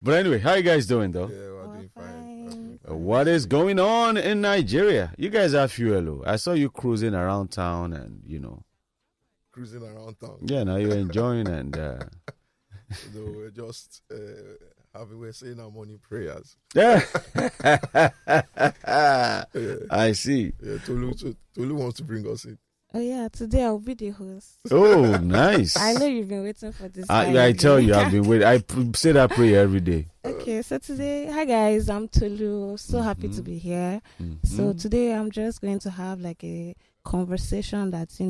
But anyway, how you guys doing though? Yeah, we're doing fine. What is going on in Nigeria? You guys are fuel. I saw you cruising around town and, Cruising around town. Yeah, now you're enjoying and... We're just we're saying our morning prayers. Yeah. I see. Yeah, Tolu wants to bring us in. Oh yeah, today I'll be the host. Oh, nice. I know you've been waiting for this. I tell you, I've been waiting. I say that prayer every day. Okay, so today, hi guys, I'm Tolu. So happy to be here. So today I'm just going to have like a conversation that's,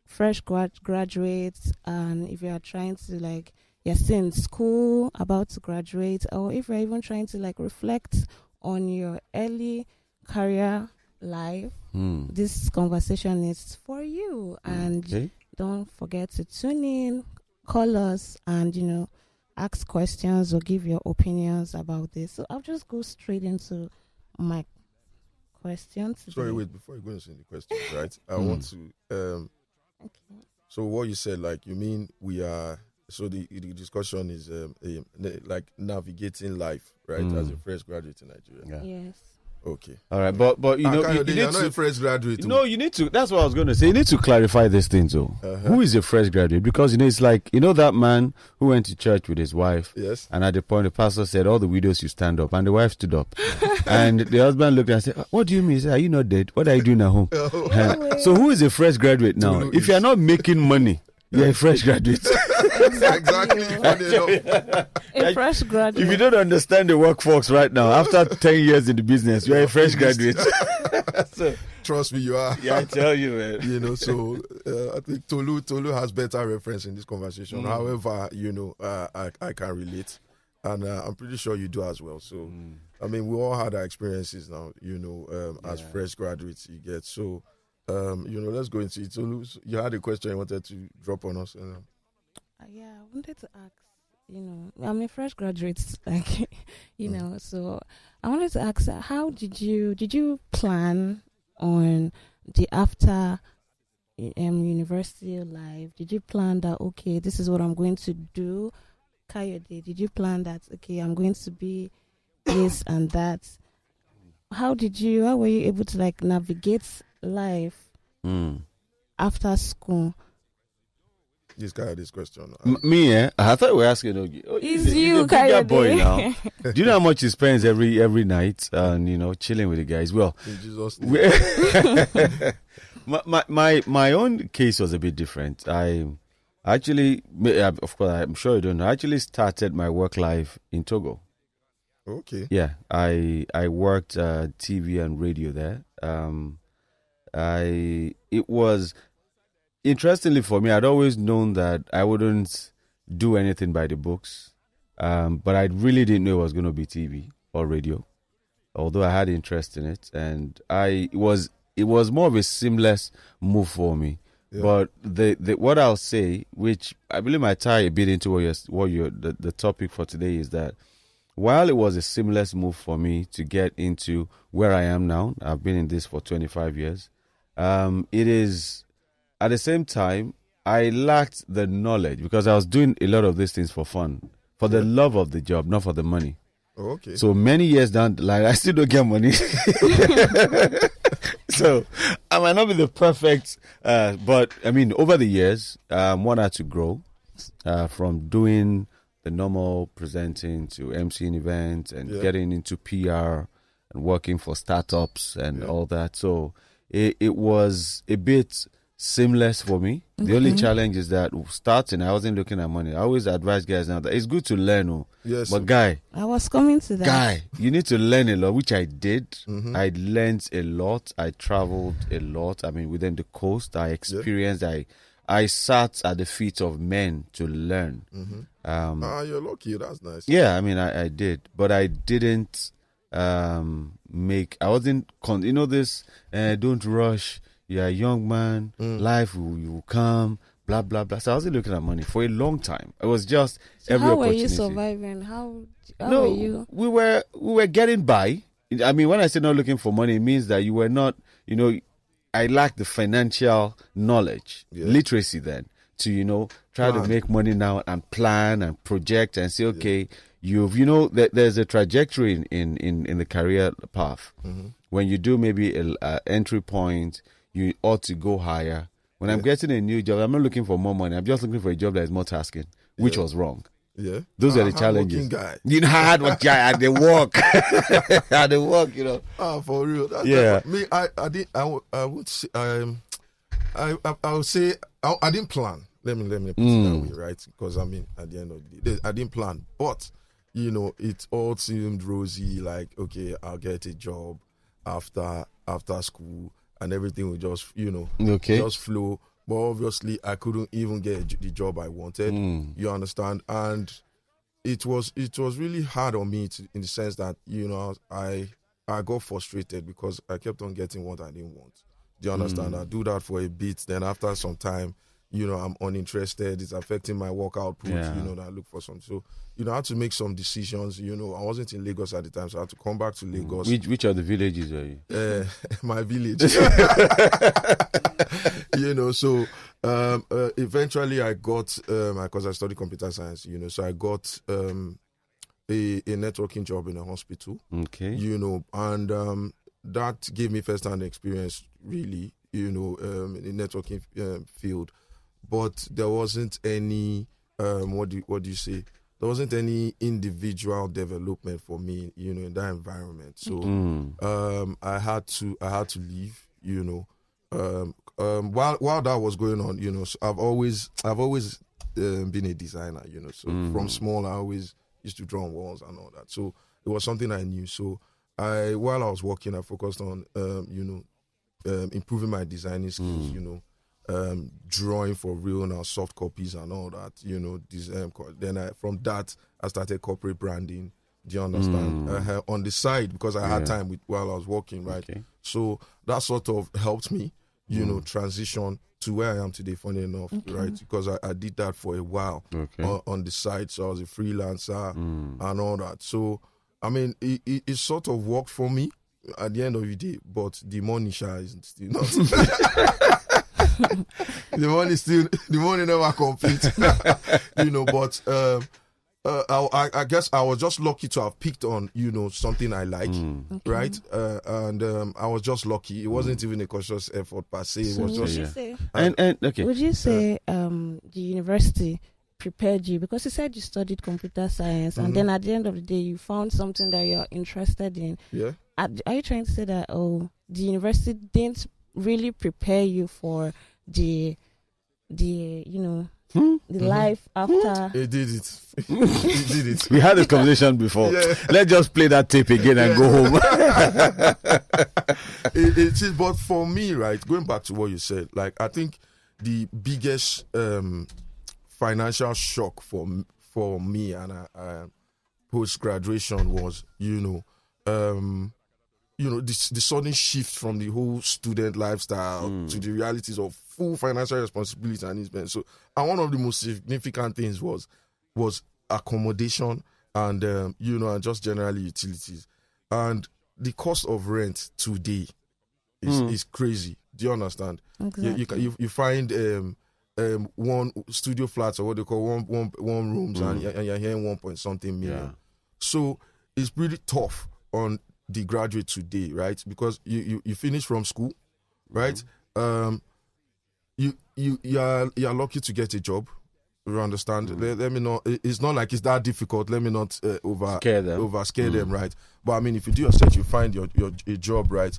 fresh graduates, and if you are trying to you're still in school, about to graduate, or if you're even trying to reflect on your early career life, this conversation is for you. And don't forget to tune in, call us, and ask questions or give your opinions about this. So I'll just go straight into my questions. Sorry, wait, before you go into the questions, right? I want to Okay. So what you said, you mean we are, so the discussion is navigating life, right, as a fresh graduate in Nigeria. Yeah. Yes. Okay. All right, but you need you're not to... a fresh graduate. No, you need to... That's what I was going to say. You need to clarify this thing, though. Who is a fresh graduate? Because, it's like, that man who went to church with his wife. Yes. And at the point, the pastor said, all the widows, you stand up. And the wife stood up. And the husband looked and said, what do you mean? He said, are you not dead? What are you doing at home? So who is a fresh graduate now? If you're not making money, you're a fresh graduate. Exactly. A fresh graduate. If you don't understand the workforce right now, after 10 years in the business, you're a fresh graduate. So, trust me, you are. Yeah, I tell you, man. So I think Tolu has better reference in this conversation. However, I can relate. And I'm pretty sure you do as well. So, we all had our experiences now, as fresh graduates you get. So, let's go into it. Tolu, you had a question you wanted to drop on us. Yeah, I wanted to ask, I'm a fresh graduate, so I wanted to ask, how did you plan on the after university life? Did you plan that, okay, this is what I'm going to do? Kayode, did you plan that, okay, I'm going to be this and that? How were you able to navigate life after school? This guy had this question. Me, I thought we were asking Ogi. He's you, Kayode. Boy now. Do you know how much he spends every night and chilling with the guys? Well, my own case was a bit different. I actually, of course, I'm sure you don't know. I actually started my work life in Togo. Okay. Yeah, I worked TV and radio there. It was, interestingly for me, I'd always known that I wouldn't do anything by the books, but I really didn't know it was going to be TV or radio, although I had interest in it, and it was more of a seamless move for me. Yeah. But the what I'll say, which I believe might tie a bit into the topic for today, is that while it was a seamless move for me to get into where I am now, I've been in this for 25 years. It is, at the same time, I lacked the knowledge because I was doing a lot of these things for fun, for the love of the job, not for the money. Oh, okay. So many years down the line, I still don't get money. So I might not be the perfect, but over the years, one had to grow from doing the normal presenting to emceeing events and getting into PR and working for startups and all that. So it was a bit seamless for me. The only challenge is that starting, I wasn't looking at money. I always advise guys now that it's good to learn. Yes. But guy, I was coming to that. Guy, you need to learn a lot, which I did. I learned a lot. I traveled a lot. Within the coast, I experienced. I sat at the feet of men to learn. You're lucky. That's nice. Yeah, I did, but I didn't I wasn't. This. Don't rush. You're a young man. Life will come. Blah blah blah. So I wasn't looking at money for a long time. It was just every opportunity. How were you surviving? How were you? We were getting by. When I say not looking for money, it means that you were not. I lacked the financial knowledge, literacy then to try to make money now and plan and project and say, okay, there's a trajectory in the career path. When you do maybe a entry point, you ought to go higher. When I'm getting a new job, I'm not looking for more money. I'm just looking for a job that is more tasking, which was wrong. Yeah, those are the challenges. Guy. Hard work guy at the work, at the work. For real. Me, I would say, I would say I didn't plan. Let me put it that way, right? Because at the end of the day, I didn't plan, but it all seemed rosy. Like, okay, I'll get a job after school, and everything will just just flow. But obviously, I couldn't even get the job I wanted. You understand? And it was really hard on me in the sense that I got frustrated because I kept on getting what I didn't want. Do you understand? I do that for a bit. Then after some time, I'm uninterested. It's affecting my work output. Yeah. That I look for something. So, I had to make some decisions. I wasn't in Lagos at the time, so I had to come back to Lagos. Which of the villages are you? My village. So eventually I got, because I studied computer science, so I got a networking job in a hospital. Okay. And that gave me first-hand experience, really, in the networking field. But there wasn't any, what do you say? There wasn't any individual development for me, in that environment. So I had to leave, while that was going on, so I've always been a designer, so from small I always used to draw on walls and all that. So it was something I knew. So while I was working, I focused on improving my designing skills, drawing for real now, soft copies and all that, then from that I started corporate branding. Do you understand? On the side, because I had time while I was working, right? Okay. So that sort of helped me, transition to where I am today, funny enough, right? Because I did that for a while on the side. So I was a freelancer and all that. So, it sort of worked for me at the end of the day, but the money is still not. the money never complete. But I guess I was just lucky to have picked on, something I like, right? And I was just lucky. It wasn't even a conscious effort per se. It was just. Would you say the university prepared you, because you said you studied computer science and then at the end of the day you found something that you're interested in? Yeah. Are you trying to say that the university didn't really prepare you for the life after? It did it. It did it. We had this conversation before. Yeah. Let's just play that tape again and go home. It is, but for me, right, going back to what you said, like, I think the biggest financial shock for me and post graduation was, the sudden shift from the whole student lifestyle to the realities of full financial responsibility and expense. So, and one of the most significant things was accommodation and and just generally utilities. And the cost of rent today is crazy. Do you understand? Exactly. You find one studio flats, or what they call one rooms, and you're hearing 1 point something million. Yeah. So it's pretty tough on the graduate today, right? Because you finish from school, right? You're lucky to get a job. You understand? Let me know. It's not like it's that difficult. Let me not scare them, right? But if you do your search, you find your job, right?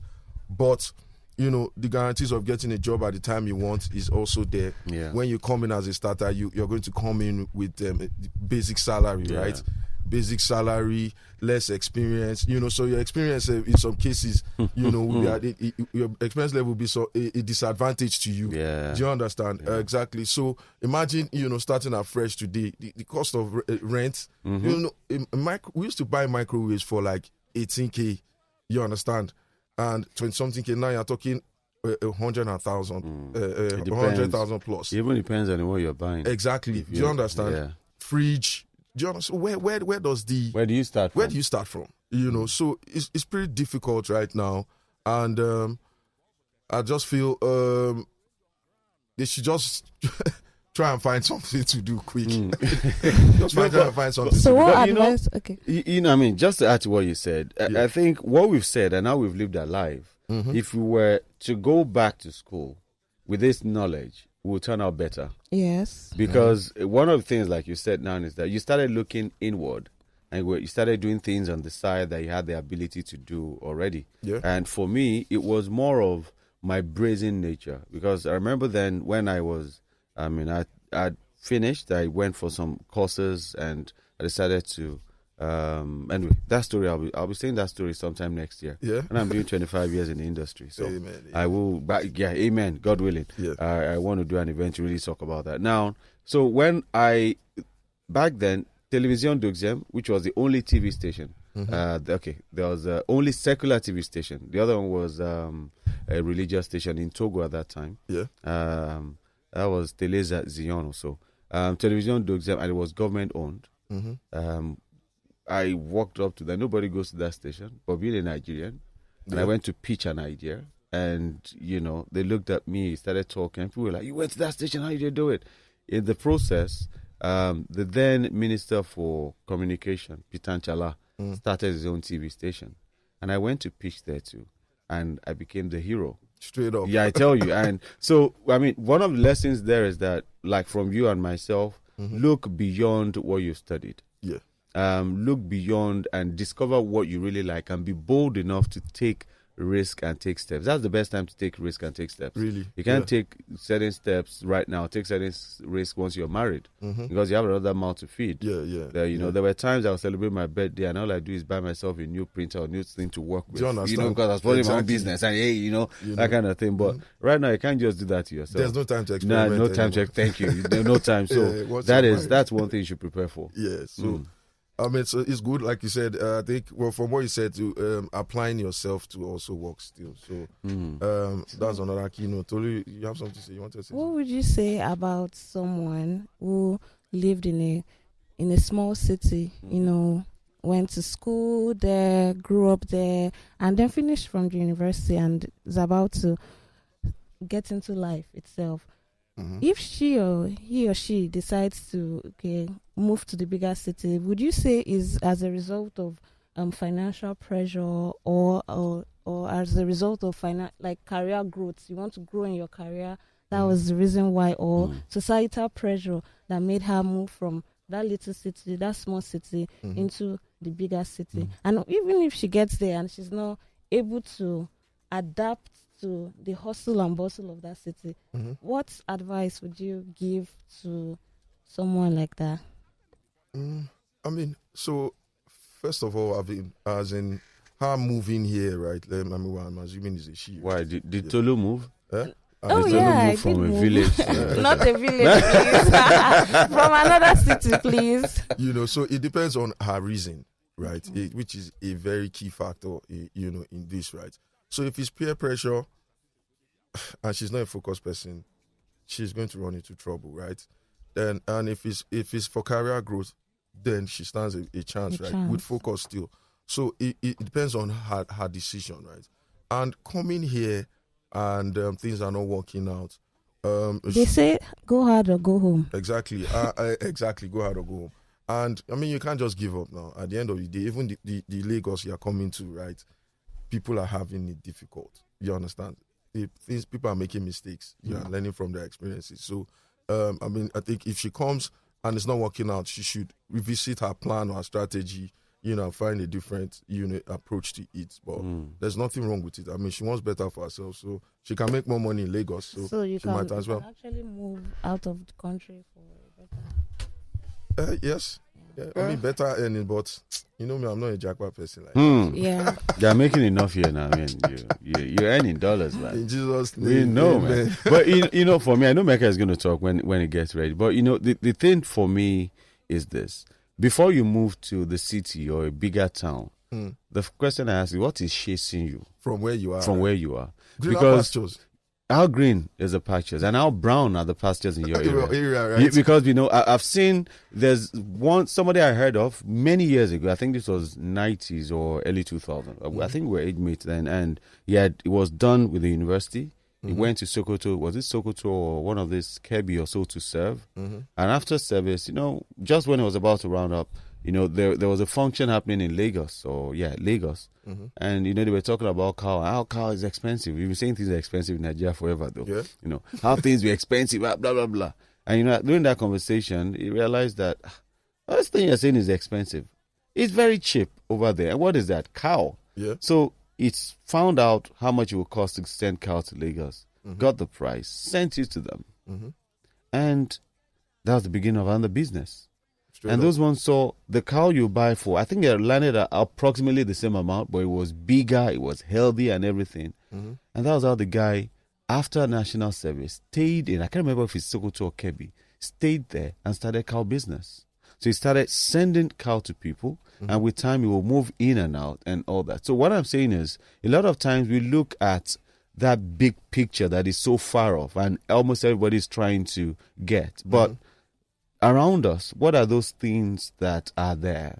But the guarantees of getting a job at the time you want is also there. Yeah. When you come in as a starter, you're going to come in with basic salary, right? Basic salary, less experience, so your experience in some cases, your experience level will be a disadvantage to you. Yeah. Do you understand? Yeah. Exactly. So imagine, starting afresh today, the cost of rent, we used to buy microwaves for like 18K, you understand? And 20-something K, now you're talking 100,000, 100,000 plus. It even depends on what you're buying. Exactly. Do you understand? Yeah. Fridge. Do you understand? Where do you start from? So it's pretty difficult right now, and I just feel they should just try and find something to do quick. Just try and find something. So to do. what But, advice? Okay. I mean, just to add to what you said, Yeah. I think what we've said and how we've lived our life, if we were to go back to school with this knowledge, we will turn out better. Yes. Because one of the things, like you said now, is that you started looking inward and you started doing things on the side that you had the ability to do already. Yeah. And for me, it was more of my brazen nature. Because I remember then when I finished, I went for some courses and I decided to, anyway, that story, I'll be saying that story sometime next year. Yeah. And I'm doing 25 years in the industry. So Amen. I will, amen, God willing. Yeah. I want to do an event to really talk about that. Now, so when back then, Television Deuxième, which was the only TV station, there was only secular TV station. The other one was a religious station in Togo at that time. Yeah. That was Télé Zion also. Television Deuxième, and it was government owned. I walked up to that. Nobody goes to that station, but being a Nigerian, and I went to pitch an idea. And, they looked at me, started talking. People were like, you went to that station, how did you do it? In the process, the then Minister for Communication, Pitan Chala, started his own TV station. And I went to pitch there too. And I became the hero. Straight up. Yeah, I tell you. And so, I mean, one of the lessons there is that, like from you and myself, look beyond what you've studied. Yeah. Look beyond and discover what you really like and be bold enough to take risk and take steps. That's the best time to take risk and take steps. Really? You can't take certain steps right now. Take certain risks once you're married because you have another mouth to feed. Yeah. There were times I would celebrate my birthday and all I do is buy myself a new printer or new thing to work with. Do you understand? Because I was running my own Exactly. business and that kind of thing. But right now you can't just do that to yourself. There's no time to experiment. No time to. Thank you. There's no time. So that's one thing you should prepare for. Yeah. So. I mean, so it's good, like you said. I think, from what you said, to applying yourself to also work still. So that's another keynote. Tolu, you have something to say? You want to say? What would you say about someone who lived in a small city? Went to school there, grew up there, and then finished from the university and is about to get into life itself. If he or she decides to move to the bigger city, would you say is as a result of financial pressure or as a result of career growth? You want to grow in your career, that was the reason why, or societal pressure that made her move from that little city, that small city, into the bigger city. And even if she gets there and she's not able to adapt to the hustle and bustle of that city, what advice would you give to someone like that? I mean, so first of all, as in her moving here, right? I'm assuming is a she. Why did Tolu move? Eh? Oh Did yeah, Tolu move from a village? Not a village, please. From another city, please. So it depends on her reason, right? Which is a very key factor, in this, right? So if it's peer pressure and she's not a focused person, she's going to run into trouble, right? And if it's for career growth, then she stands a chance, right? With focus still. So it depends on her decision, right? And coming here and things are not working out. They say go hard or go home. Exactly. Exactly. Go hard or go home. And I mean, you can't just give up now. At the end of the day, even the Lagos you're coming to, right? People are having it difficult. You understand? People are making mistakes. You are learning from their experiences. So, I mean, I think if she comes and it's not working out, she should revisit her plan or her strategy, find a different, approach to it. But there's nothing wrong with it. I mean, she wants better for herself. So she can make more money in Lagos. So you she might as well. Actually move out of the country for better. Yes. Yeah, I mean, better earning, but you know me, I'm not a jackpot person. Yeah. They're making enough here now. I mean, you're earning dollars, man. In Jesus' name. We know, man. But, for me, I know Mecca is going to talk when it gets ready. But, the thing for me is this. Before you move to the city or a bigger town, the question I ask you, what is chasing you? From where you are. Where you are. Greener pastures. How green is the pastures and how brown are the pastures in your area? Right? Because, I've seen there's somebody I heard of many years ago. I think this was 90s or early 2000s. I think we were age mates then. And it was done with the university. He went to Sokoto. Was it Sokoto or one of these Kebbi or so to serve? And after service, just when it was about to round up, there was a function happening in Lagos. Lagos. And, they were talking about cow. How cow is expensive. We've been saying things are expensive in Nigeria forever, though. Yeah. How things were expensive, blah, blah, blah. And, during that conversation, he realized that this thing you're saying is expensive. It's very cheap over there. And what is that? Cow. Yeah. So it's found out how much it will cost to send cow to Lagos, got the price, sent it to them. And that was the beginning of another business. Those ones saw the cow you buy for, I think they landed at approximately the same amount, but it was bigger, it was healthy and everything. And that was how the guy, after national service, stayed in, I can't remember if it's Sokoto or Kebbi, stayed there and started cow business. So he started sending cow to people, and with time he will move in and out and all that. So what I'm saying is, a lot of times we look at that big picture that is so far off and almost everybody's trying to get. But around us, what are those things that are there?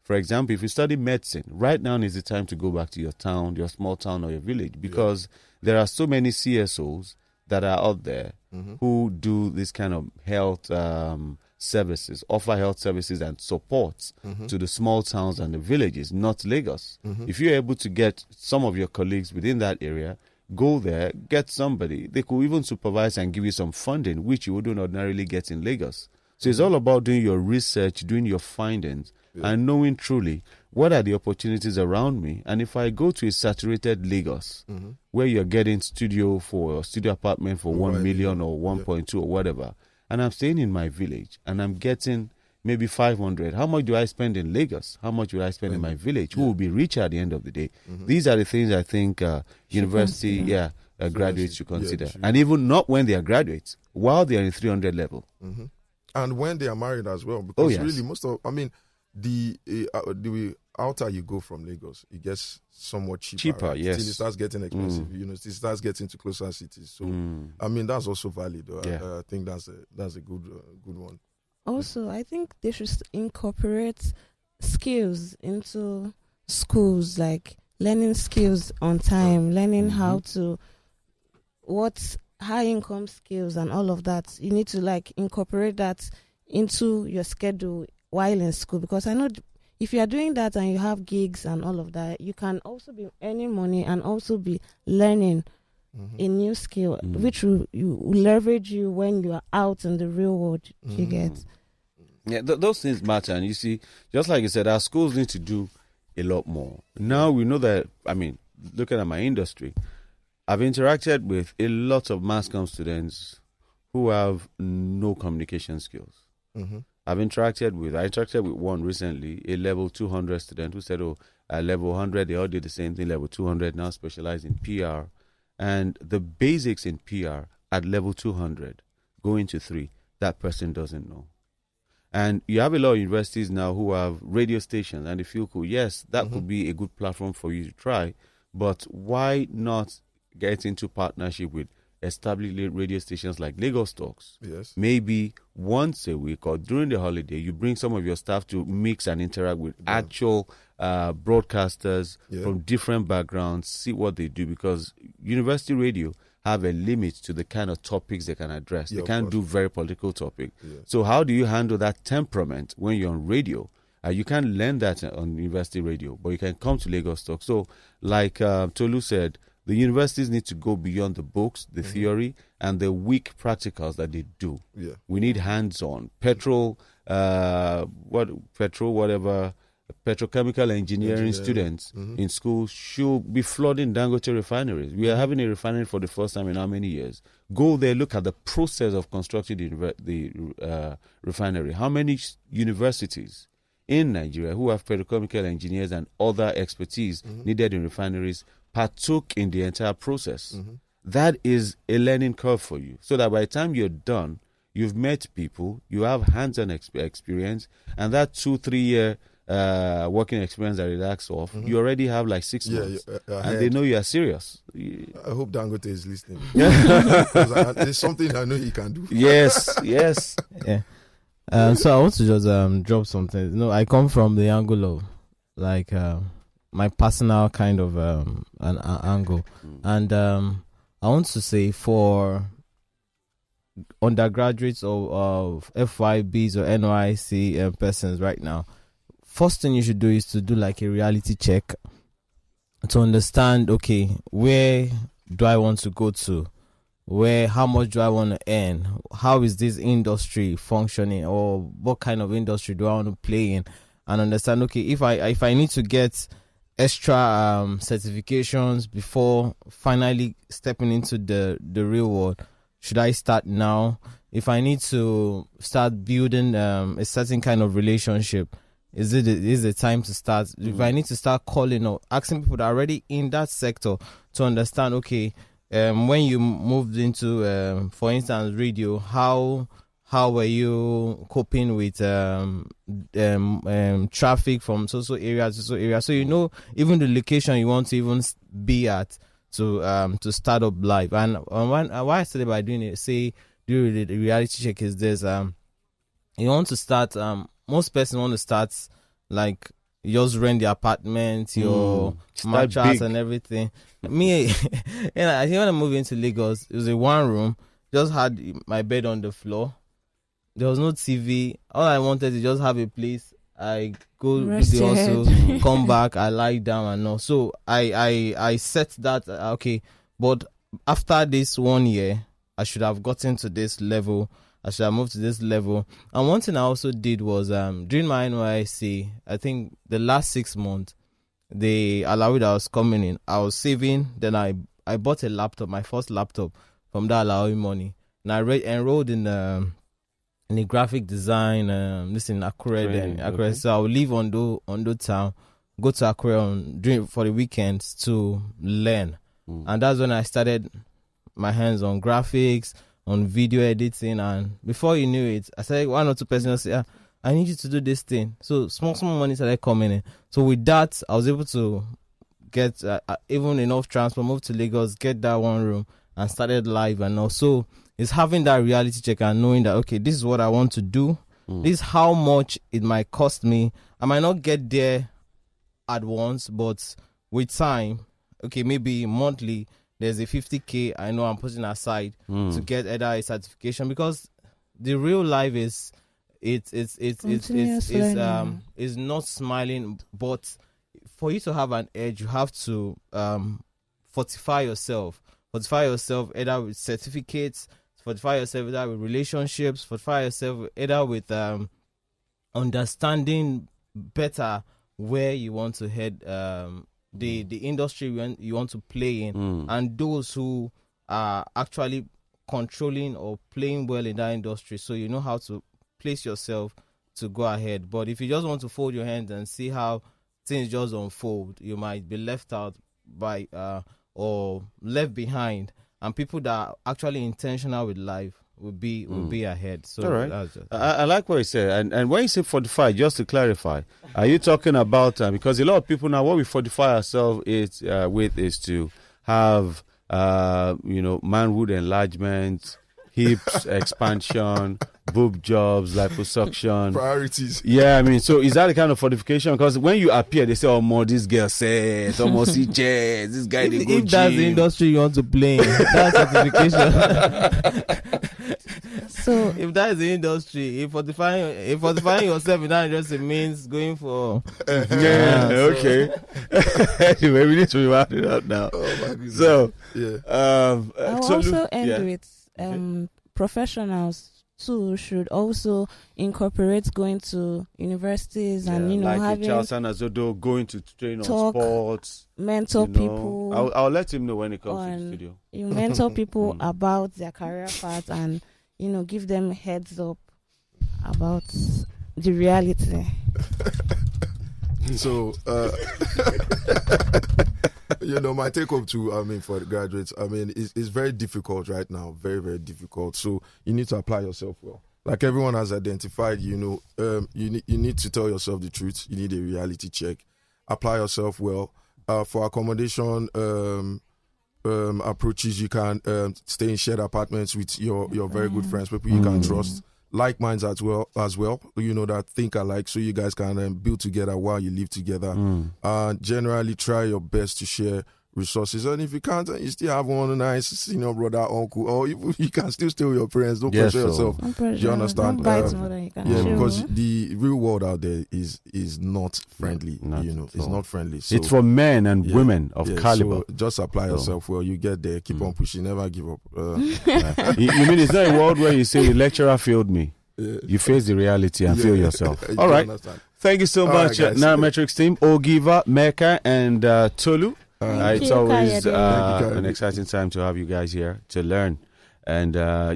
For example, if you study medicine, right now is the time to go back to your town, your small town or your village, because there are so many CSOs that are out there who do this kind of health services, offer health services and support to the small towns and the villages, not Lagos. If you're able to get some of your colleagues within that area, go there, get somebody. They could even supervise and give you some funding, which you wouldn't ordinarily get in Lagos. So it's all about doing your research, doing your findings, and knowing truly what are the opportunities around me. And if I go to a saturated Lagos, where you're getting studio apartment for 1 million or 1.2 or whatever, and I'm staying in my village and I'm getting maybe 500, how much do I spend in Lagos? How much will I spend in my village? Who will be richer at the end of the day? These are the things I think university graduates should consider. And even not when they are graduates, while they are in 300 level. And when they are married as well, because really the outer you go from Lagos, it gets somewhat cheaper. Right? Yes. Till it starts getting expensive, it starts getting to closer cities. So, that's also valid. I think that's a good one. Also, I think they should incorporate skills into schools, like learning skills on time, learning how to, what's high income skills and all of that. You need to incorporate that into your schedule while in school, because I know if you are doing that and you have gigs and all of that, you can also be earning money and also be learning a new skill, which will leverage you when you are out in the real world. You get? Yeah, those things matter. And you see, just like you said, our schools need to do a lot more. Now we know that, looking at my industry, I've interacted with a lot of mass comm students who have no communication skills. I interacted with one recently, a level 200 student who said, level 100, they all did the same thing, level 200, now specialized in PR. And the basics in PR at level 200, going to 3, that person doesn't know. And you have a lot of universities now who have radio stations, and they feel cool. Yes, that could be a good platform for you to try, but why not get into partnership with established radio stations like Lagos Talks? Yes. Maybe once a week or during the holiday, you bring some of your staff to mix and interact with actual broadcasters from different backgrounds, see what they do, because university radio have a limit to the kind of topics they can address. They can't do very political topics. So how do you handle that temperament when you're on radio? You can't learn that on university radio, but you can come to Lagos Talk. So like Tolu said, the universities need to go beyond the books, the theory, and the weak practicals that they do. We need hands-on. Petrochemical engineering students in school should be flooding Dangote refineries. We are having a refinery for the first time in how many years? Go there, look at the process of constructing the refinery. How many universities in Nigeria who have petrochemical engineers and other expertise needed in refineries partook in the entire process? That is a learning curve for you, so that by the time you're done, you've met people, you have hands-on experience, and that 2-3 year working experience that it asks off, you already have like 6 months, and they know you are serious. I hope Dangote is listening. There's something I know he can do. Yes. Yeah. So I want to just drop something. I come from the angle of my personal kind of an angle, and I want to say for undergraduates of FYBs or NYC persons right now, first thing you should do is to do like a reality check to understand, okay, where do I want to go to? How much do I want to earn? How is this industry functioning, or what kind of industry do I want to play in? And understand, okay, if I need to get extra certifications before finally stepping into the real world, should I start now? If I need to start building a certain kind of relationship, is it time to start? If I need to start calling or asking people that are already in that sector to understand, okay, when you moved into, for instance, radio, how were you coping with traffic from so area to so area? So even the location you want to even be at to start up live. And why I started by doing it, do the reality check is this: you want to start. Most persons want to start like you just rent the apartment, your mattress and everything. Me, when I moved into Lagos, it was a one room. Just had my bed on the floor. There was no TV. All I wanted to just have a place. I go do the hustle, come back, I lie down and all. So I set that, okay. But after this 1 year, I should have gotten to this level. I should have moved to this level. And one thing I also did was during my NYC, I think the last 6 months, the Alawi that I was coming in, I was saving. Then I bought a laptop, my first laptop from that Alawi money. And I enrolled in the graphic design, this in Akure. Okay. So I'll leave Ondo town, go to Akure for the weekends to learn. And that's when I started my hands on graphics, on video editing, and before you knew it, I said one or two persons say, I need you to do this thing. So small money started coming in. So with that, I was able to get even enough transport, move to Lagos, get that one room, and started live. And also, it's having that reality check and knowing that, okay, this is what I want to do. This is how much it might cost me. I might not get there at once, but with time, okay, maybe monthly, there's a 50K I know I'm putting aside to get either a certification, because the real life is not smiling, but for you to have an edge, you have to fortify yourself either with certificates, fortify yourself either with relationships, fortify yourself either with understanding better where you want to head, the industry you want to play in, and those who are actually controlling or playing well in that industry, so you know how to place yourself to go ahead. But if you just want to fold your hands and see how things just unfold, you might be left out by or left behind, and people that are actually intentional with life will be ahead. So all right. That's just, I like what you said. And when you say fortify, just to clarify, are you talking about because a lot of people now, what we fortify ourselves with is to have manhood enlargement, hips expansion, boob jobs, liposuction, Priorities. Yeah, I mean, so is that the kind of fortification? Because when you appear, they say, "Oh, more this girl says, almost see chairs. This guy they go if that's the industry you want to play in, that's certification. So if that is the industry, if fortifying yourself in that industry means going for okay. Anyway, we need to be rounding up now. Oh my goodness. So I'll also end with professionals too should also incorporate going to universities and like having Charles Anazodo going to train on sports, mentor people. I'll let him know when he comes to the studio. You mentor people about their career path and give them heads up about the reality. So my take home too, for the graduates, it's very difficult right now, very, very difficult. So you need to apply yourself well. Like everyone has identified, you need to tell yourself the truth. You need a reality check. Apply yourself well. For accommodation approaches, you can stay in shared apartments with your very good friends, people you can trust. Like minds as well, that think alike, so you guys can build together while you live together. Generally try your best to share resources. And if you can't, you still have one nice senior brother, uncle, or you can still stay with your parents. Don't pressure yourself. Don't pressure. Do you understand? Don't bite more than you can chew. Because the real world out there is not friendly. Not it's not friendly. So, it's for men and women of caliber. So just apply yourself well. You get there. Keep on pushing. Never give up. You mean it's not a world where you say the lecturer failed me? You face the reality and feel yourself. All right. Understand. Thank you so much, right, Nairametrics team, Ogiva, Mecca, and Tolu. It's always an exciting time to have you guys here to learn. And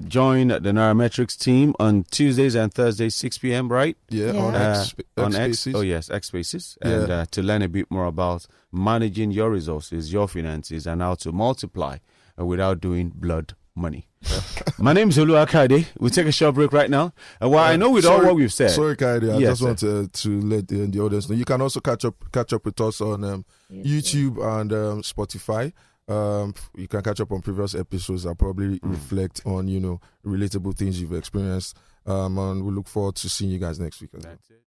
join the Nairametrics team on Tuesdays and Thursdays, 6 p.m., right? Yeah, on X. Oh, yes, X Spaces. And to learn a bit more about managing your resources, your finances, and how to multiply without doing blood money. My name is Olu Akade. We'll take a short break right now. And while I know with all what we've said. Sorry, Kaide, I just want to let the audience know. You can also catch up with us on YouTube and Spotify. You can catch up on previous episodes that probably reflect on, relatable things you've experienced. And we look forward to seeing you guys next week. That's it.